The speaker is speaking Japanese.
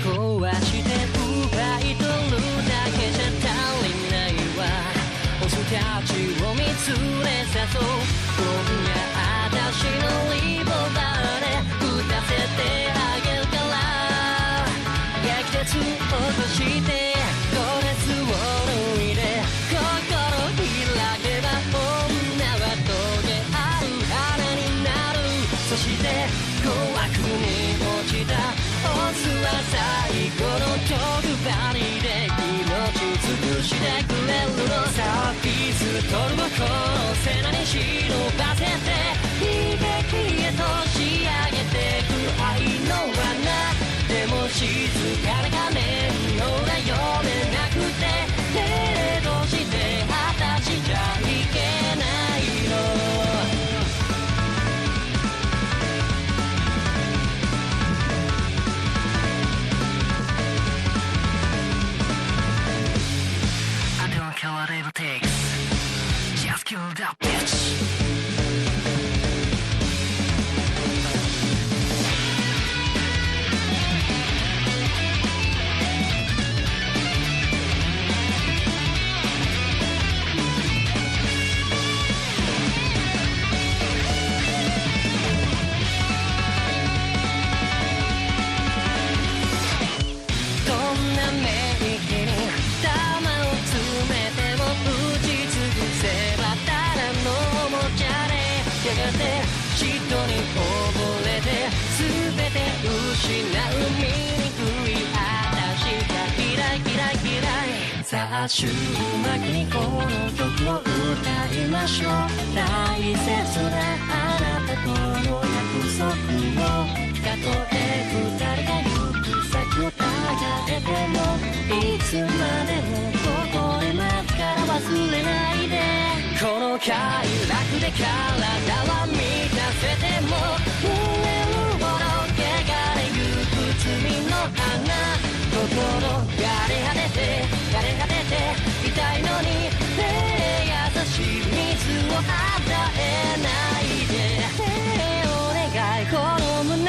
壊して奪い取るだけじゃ足りないわ。オスたちを見つめさそう。今夜私のリボバーで撃たせてあげるから。激烈落としてドレスを脱いで心開けば女はトゲある花になる。そして怖くに落ちたオスは最後の特張りで命尽くしてくれるのさ。ピストルをこの背中に忍ばせて悲劇へと仕上げてく愛の罠。でも静かな仮面の裏読めなくて手として私じゃいけないの。Whatever it takes, just kill that bitch. やがて嫉妬に溺れて全て失う醜い私が嫌い嫌い嫌い。さあ週末にこの曲を歌いましょう。大切なあなたとの約束をたとえ二人が行く先をたがえてもいつまでもここで待つから忘れないで。この快楽で体は満たせても濡れるほど汚れゆく罪の花。心がれ果てて枯れ果てて痛いのに優しい水を与えないで。お願いこの胸